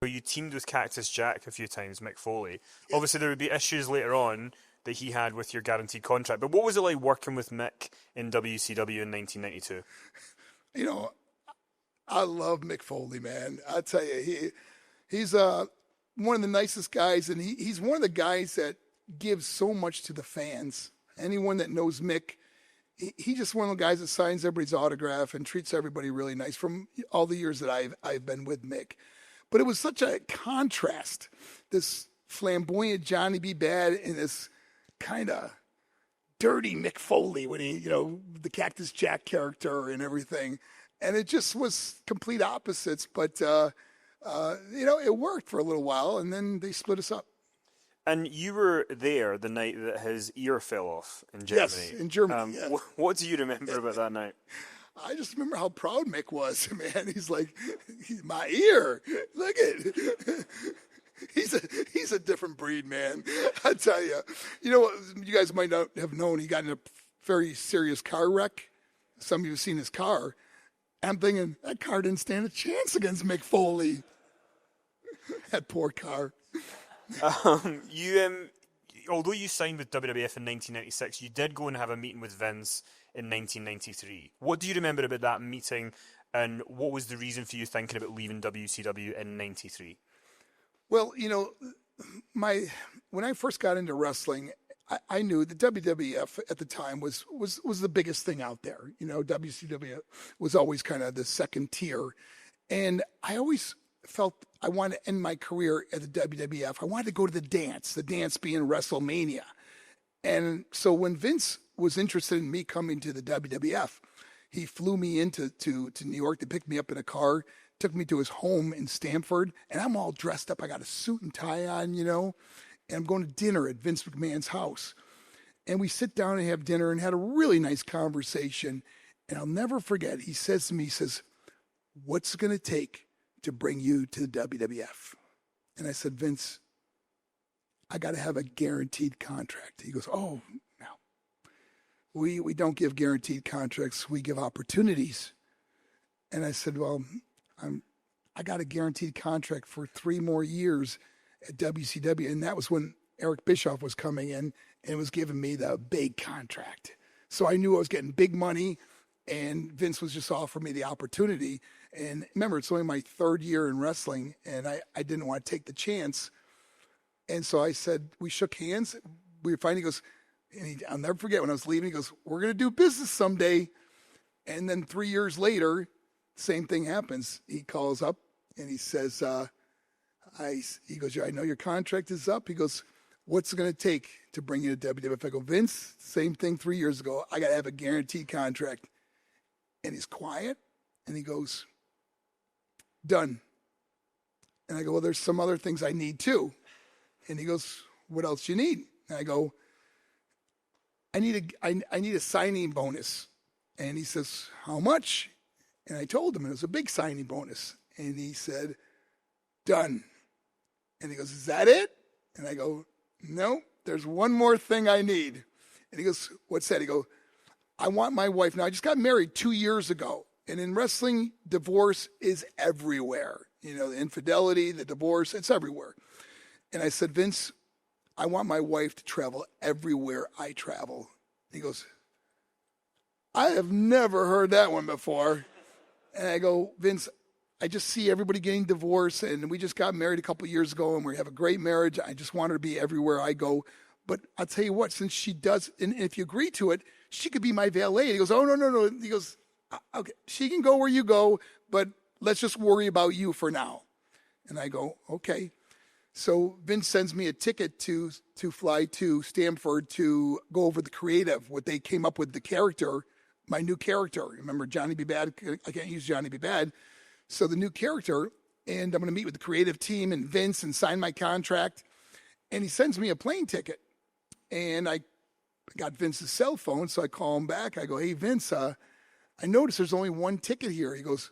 You teamed with Cactus Jack a few times, Mick Foley. Obviously, there would be issues later on that he had with your guaranteed contract. But what was it like working with Mick in WCW in 1992? You know, I love Mick Foley, man. I tell you, he's one of the nicest guys, and he's one of the guys that gives so much to the fans. Anyone that knows Mick, he's just one of the guys that signs everybody's autograph and treats everybody really nice from all the years that I've been with Mick. But it was such a contrast, this flamboyant Johnny B. Bad and this kind of dirty Mick Foley when he, the Cactus Jack character and everything. And it just was complete opposites. But, it worked for a little while, and then they split us up. And you were there the night that his ear fell off in Germany. Yes, in Germany. What do you remember about that night? I just remember how proud Mick was, man. He's like, my ear. Look at He's a different breed, man. I tell you. You know what? You guys might not have known he got in a very serious car wreck. Some of you have seen his car. I'm thinking, that car didn't stand a chance against Mick Foley. That poor car. Although you signed with WWF in 1996, you did go and have a meeting with Vince in 1993. What do you remember about that meeting, and what was the reason for you thinking about leaving WCW in 93? Well, when I first got into wrestling, I knew the WWF at the time was the biggest thing out there. WCW was always kind of the second tier. And I always felt I wanted to end my career at the WWF. I wanted to go to the dance being WrestleMania. And so when Vince was interested in me coming to the WWF, he flew me into New York. They picked me up in a car, took me to his home in Stamford, and I'm all dressed up. I got a suit and tie on, and I'm going to dinner at Vince McMahon's house. And we sit down and have dinner and had a really nice conversation. And I'll never forget, he says to me, what's it going to take to bring you to the WWF? And I said, Vince, I got to have a guaranteed contract. He goes, oh, no. We don't give guaranteed contracts. We give opportunities. And I said, well, I got a guaranteed contract for 3 more years at WCW. And that was when Eric Bischoff was coming in and was giving me the big contract. So I knew I was getting big money, and Vince was just offering me the opportunity. And remember, it's only my 3rd year in wrestling, and I didn't want to take the chance. And so I said, we shook hands. We finally goes, and I'll never forget when I was leaving, he goes, we're going to do business someday. And then 3 years later, same thing happens. He calls up and he says, he goes, I know your contract is up. He goes, what's it going to take to bring you to WWF? I go, Vince, same thing 3 years ago. I got to have a guaranteed contract. And he's quiet and he goes, done. And I go, well, there's some other things I need too. And he goes, what else do you need? And I go, I need a signing bonus. And he says, how much? And I told him it was a big signing bonus. And he said, done. And he goes, is that it? And I go, no, there's one more thing I need. And he goes, what's that? He goes, I want my wife. Now, I just got married 2 years ago. And in wrestling, divorce is everywhere. The infidelity, the divorce, it's everywhere. And I said, Vince, I want my wife to travel everywhere I travel. He goes, I have never heard that one before. And I go, Vince, I just see everybody getting divorced, and we just got married a couple of years ago, and we have a great marriage. I just want her to be everywhere I go. But I'll tell you what, since she does, and if you agree to it, she could be my valet. And he goes, oh, no. He goes, okay, she can go where you go, but let's just worry about you for now. And I go, okay. So Vince sends me a ticket to fly to Stamford to go over the creative, what they came up with, the character, my new character. Remember, Johnny B. Bad, I can't use Johnny B. Bad. So the new character, and I'm going to meet with the creative team and Vince and sign my contract. And he sends me a plane ticket. And I got Vince's cell phone, so I call him back. I go, hey, Vince, I noticed there's only one ticket here. He goes,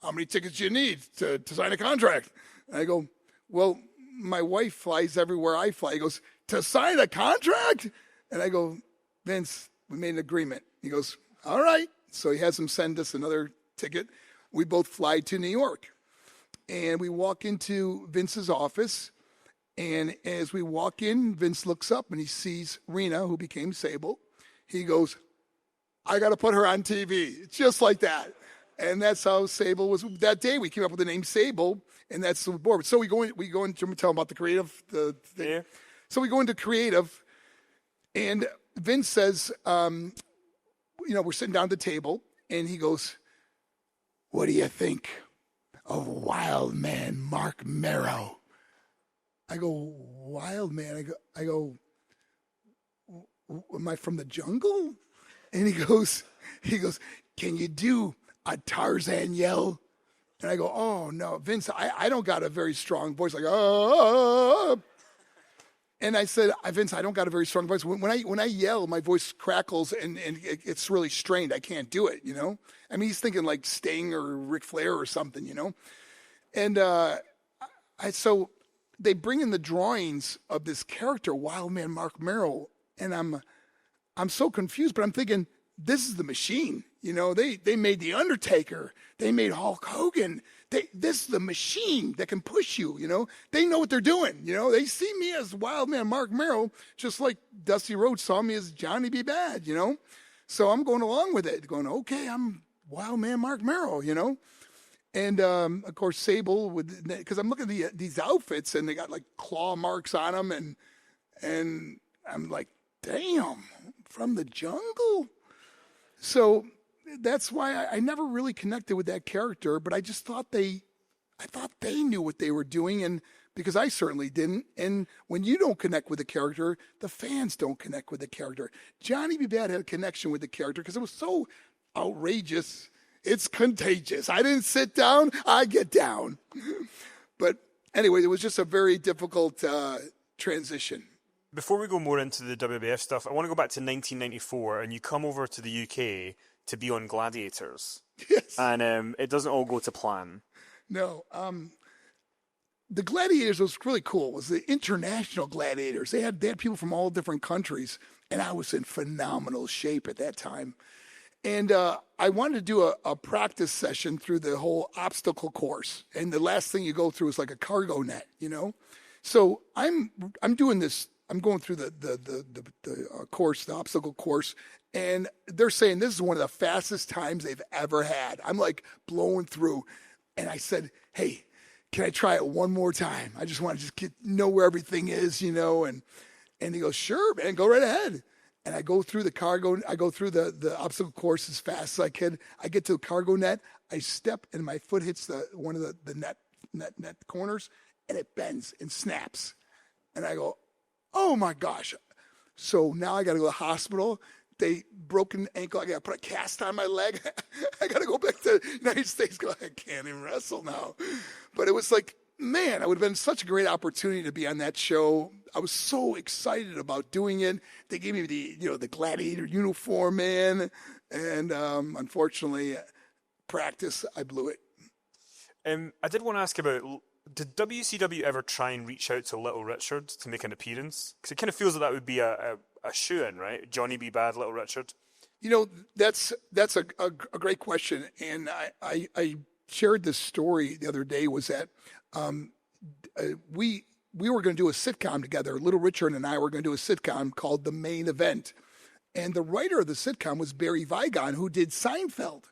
how many tickets do you need to sign a contract? And I go, well, my wife flies everywhere I fly. He goes, to sign a contract? And I go, Vince, we made an agreement. He goes, all right. So he has him send us another ticket. We both fly to New York. and we walk into Vince's office. And as we walk in, Vince looks up and he sees Rena, who became Sable. He goes, I got to put her on TV, just like that. And that's how Sable was. That day we came up with the name Sable, and that's the board. So we go into tell them about the creative thing. Yeah. So we go into creative, and Vince says, we're sitting down at the table, and he goes, what do you think of Wild Man Marc Mero? I go, Wild Man? I go, am I from the jungle? And he goes, can you do a Tarzan yell? And I go, oh, no, Vince, I don't got a very strong voice. Like, oh. And I said, Vince, I don't got a very strong voice. When I yell, my voice crackles and it's really strained. I can't do it, I mean, he's thinking like Sting or Ric Flair or something, And so they bring in the drawings of this character, Wild Man Marc Mero, and I'm so confused, but I'm thinking, this is the machine. They made The Undertaker. They made Hulk Hogan. This is the machine that can push you, They know what they're doing, They see me as Wild Man Marc Mero, just like Dusty Rhodes saw me as Johnny B. Bad, So I'm going along with it, going, okay, I'm Wild Man Marc Mero, And, of course, Sable, because I'm looking at these outfits, and they got, like, claw marks on them, and I'm like, damn, from the jungle? So that's why I never really connected with that character, but I just thought they knew what they were doing, and because I certainly didn't. And when you don't connect with the character, the fans don't connect with the character. Johnny B. Bad had a connection with the character because it was so outrageous. It's contagious. I didn't sit down, I get down. But anyway, it was just a very difficult transition. Before we go more into the WWF stuff, I want to go back to 1994, and you come over to the UK to be on Gladiators. Yes. And it doesn't all go to plan. No. The Gladiators was really cool. It was the international Gladiators. They had people from all different countries, and I was in phenomenal shape at that time. And I wanted to do a practice session through the whole obstacle course. And the last thing you go through is like a cargo net, So I'm doing this. I'm going through the course, the obstacle course, and they're saying this is one of the fastest times they've ever had. I'm like blowing through, and I said, "Hey, can I try it one more time? I just want to know where everything is, And he goes, "Sure, man, go right ahead." And I go through the cargo. I go through the obstacle course as fast as I can. I get to the cargo net. I step, and my foot hits one of the net corners, and it bends and snaps. And I go, oh my gosh. So now I got to go to the hospital. They broken ankle. I got to put a cast on my leg. I got to go back to the United States. I can't even wrestle now. But it was like, man, it would have been such a great opportunity to be on that show. I was so excited about doing it. They gave me the gladiator uniform, man. And unfortunately, practice, I blew it. I did want to ask about, did WCW ever try and reach out to Little Richard to make an appearance? Because it kind of feels that would be a shoe-in, right? Johnny B. Bad, Little Richard. That's a great question. And I shared this story the other day, was that we were going to do a sitcom together. Little Richard and I were going to do a sitcom called The Main Event. And the writer of the sitcom was Barry Vigon, who did Seinfeld.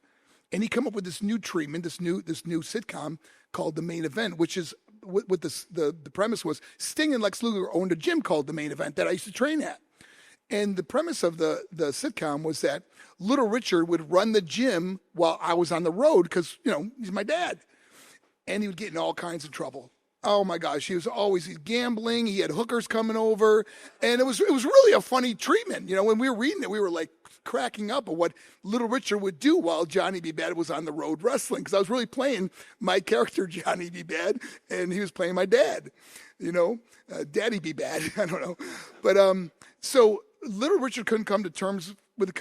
And he came up with this new treatment, this new sitcom called The Main Event, which is what the premise was. Sting and Lex Luger owned a gym called The Main Event that I used to train at. And the premise of the sitcom was that Little Richard would run the gym while I was on the road because, he's my dad. And he would get in all kinds of trouble. Oh my gosh, he was always gambling. He had hookers coming over, and it was really a funny treatment. When we were reading it, we were like cracking up at what Little Richard would do while Johnny B. Bad was on the road wrestling. Because I was really playing my character Johnny B. Bad, and he was playing my dad. Daddy B. Bad. I don't know, but so Little Richard couldn't come to terms with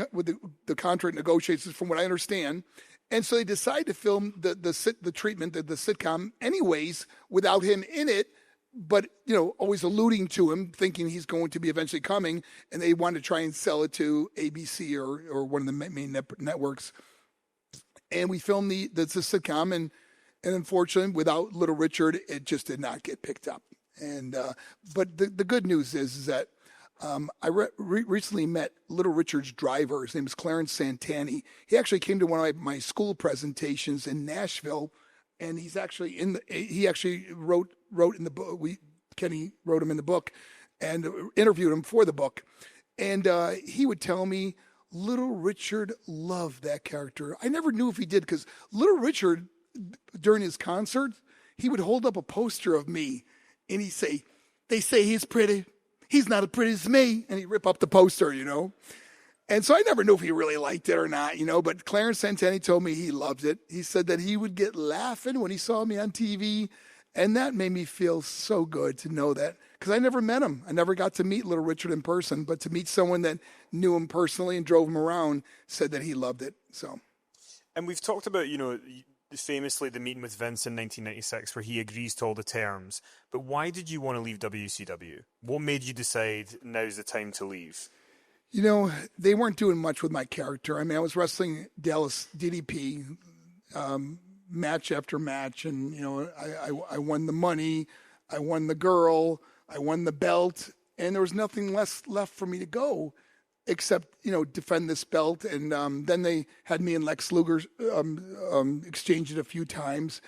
the contract negotiations, from what I understand. And so they decided to film the treatment, the sitcom, anyways, without him in it, but always alluding to him, thinking he's going to be eventually coming, and they wanted to try and sell it to ABC or one of the main networks. And we filmed the sitcom, And unfortunately, without Little Richard, it just did not get picked up. And but the good news is that I recently met Little Richard's driver. His name is Clarence Santani. He actually came to one of my school presentations in Nashville, and he's actually he actually wrote in the book. Kenny wrote him in the book, and interviewed him for the book. And he would tell me Little Richard loved that character. I never knew if he did, because Little Richard, during his concert, he would hold up a poster of me, and he'd say, "They say he's pretty. He's not as pretty as me." And he'd rip up the poster, you know. And so I never knew if he really liked it or not, you know. But Clarence Santani told me he loved it. He said that he would get laughing when he saw me on TV. And that made me feel so good to know that, because I never met him. I never got to meet Little Richard in person, but to meet someone that knew him personally and drove him around said that he loved it. So, and we've talked about, you know, famously the meeting with Vince in 1996 where he agrees to all the terms. But why did you want to leave WCW? What made you decide now's the time to leave? You know, they weren't doing much with my character. I mean, I was wrestling Dallas DDP, match after match, and you know, I won the money, I won the girl, I won the belt, and there was nothing left for me to go except, you know, defend this belt. And then they had me and Lex Luger exchange it a few times,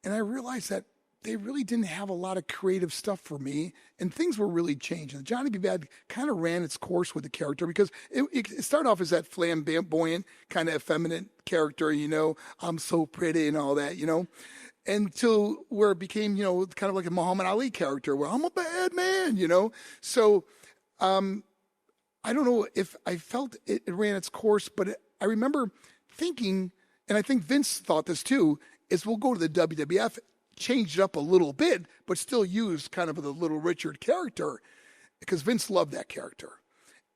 and I realized that they really didn't have a lot of creative stuff for me, and things were really changing. Johnny B. Bad kind of ran its course with the character, because it started off as that flamboyant, kind of effeminate character, you know, I'm so pretty and all that, you know, until where it became, you know, kind of like a Muhammad Ali character where I'm a bad man, you know. So I don't know if I felt it ran its course, but I remember thinking, and I think Vince thought this too, is we'll go to the WWF, change it up a little bit, but still use kind of the Little Richard character, because Vince loved that character.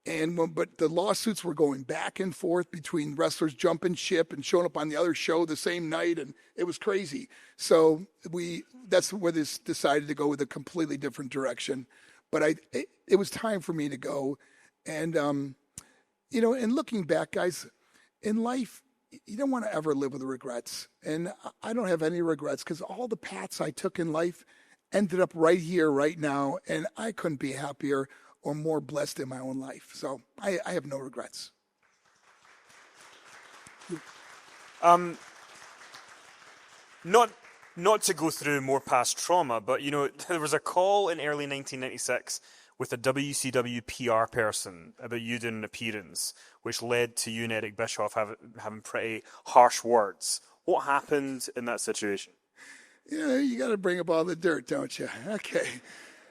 But the lawsuits were going back and forth between wrestlers jumping ship and showing up on the other show the same night, and it was crazy. So that's where this decided to go with a completely different direction. But it was time for me to go, and you know, and looking back, guys, in life, you don't want to ever live with regrets. And I don't have any regrets, because all the paths I took in life ended up right here, right now. And I couldn't be happier or more blessed in my own life. So I have no regrets. Not to go through more past trauma, but, you know, there was a call in early 1996 with a WCW PR person about you doing an appearance, which led to you and Eric Bischoff having pretty harsh words. What happened in that situation? Yeah, you got to bring up all the dirt, don't you? Okay.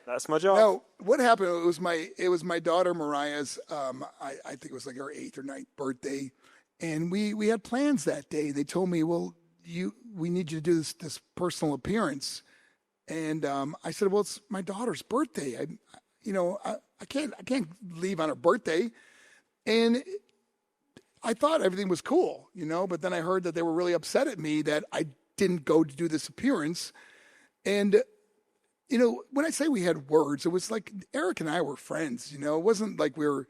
That's my job. Now, what happened? It was my daughter Mariah's. I think it was like her 8th or 9th birthday, and we had plans that day. They told me, "Well, we need you to do this personal appearance," and I said, "Well, it's my daughter's birthday. I can't leave on her birthday." And I thought everything was cool, you know, but then I heard that they were really upset at me that I didn't go to do this appearance. And, you know, when I say we had words, it was like Eric and I were friends, you know. It wasn't like we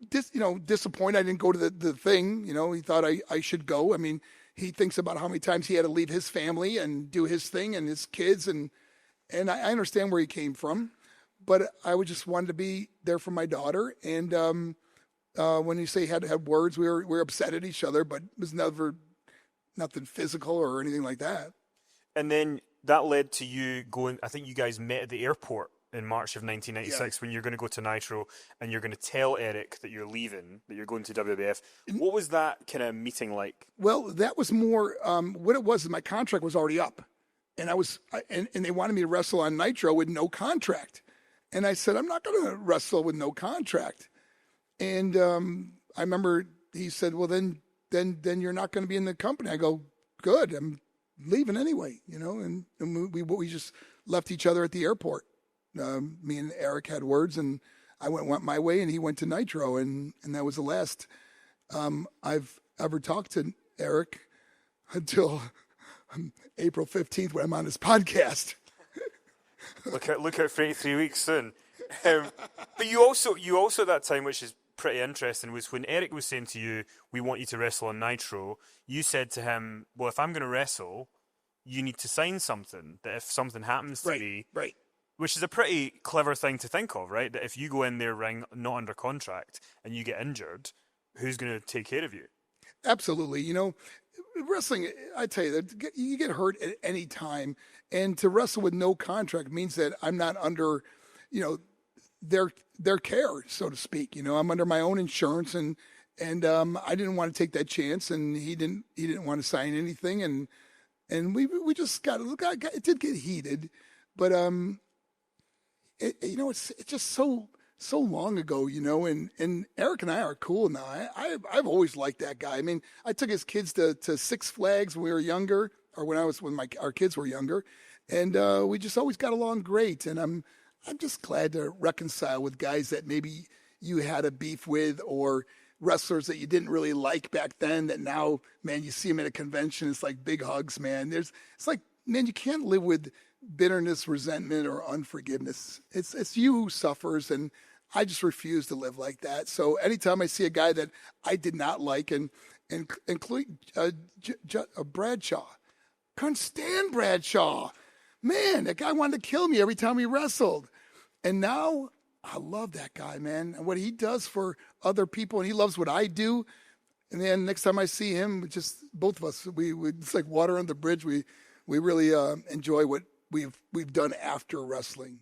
disappointed I didn't go to the thing, you know. He thought I should go. I mean, he thinks about how many times he had to leave his family and do his thing and his kids, and I understand where he came from. But I would just wanted to be there for my daughter. And when you say had words, we were upset at each other, but it was never nothing physical or anything like that. And then that led to you going, I think you guys met at the airport in March of 1996 when you're going to go to Nitro and you're going to tell Eric that you're leaving, that you're going to WWF. What was that kind of meeting like? Well, that was more, what it was, my contract was already up. And and they wanted me to wrestle on Nitro with no contract. And I said, I'm not going to wrestle with no contract. And I remember he said, well, then you're not going to be in the company. I go, good, I'm leaving anyway, you know. And we just left each other at the airport. Me and Eric had words, and I went my way, and he went to Nitro, and that was the last I've ever talked to Eric until April 15th when I'm on his podcast. Look out for 3 weeks soon. But you also at that time, which is pretty interesting, was when Eric was saying to you, we want you to wrestle on Nitro, you said to him, well, if I'm going to wrestle, you need to sign something, that if something happens to me, Right. which is a pretty clever thing to think of, right? That if you go in there ring not under contract and you get injured, who's going to take care of you? Absolutely. Wrestling, I tell you, that you get hurt at any time, and to wrestle with no contract means that I'm not under, their care, so to speak. I'm under my own insurance, and I didn't want to take that chance, and he didn't want to sign anything, and we just it did get heated, but it's just so long ago, and Eric and I are cool now. I've always liked that guy. I mean, I took his kids to Six Flags when we were younger, or when our kids were younger, and we just always got along great. And I'm just glad to reconcile with guys that maybe you had a beef with, or wrestlers that you didn't really like back then, that now, man, you see them at a convention, it's like big hugs, man. It's like, man, you can't live with bitterness, resentment, or unforgiveness. It's you who suffers, and I just refuse to live like that. So anytime I see a guy that I did not like, and including Bradshaw, couldn't stand Bradshaw. Man, that guy wanted to kill me every time he wrestled. And now I love that guy, man, and what he does for other people, and he loves what I do. And then next time I see him, just both of us, it's like water on the bridge. We really enjoy what we've done after wrestling.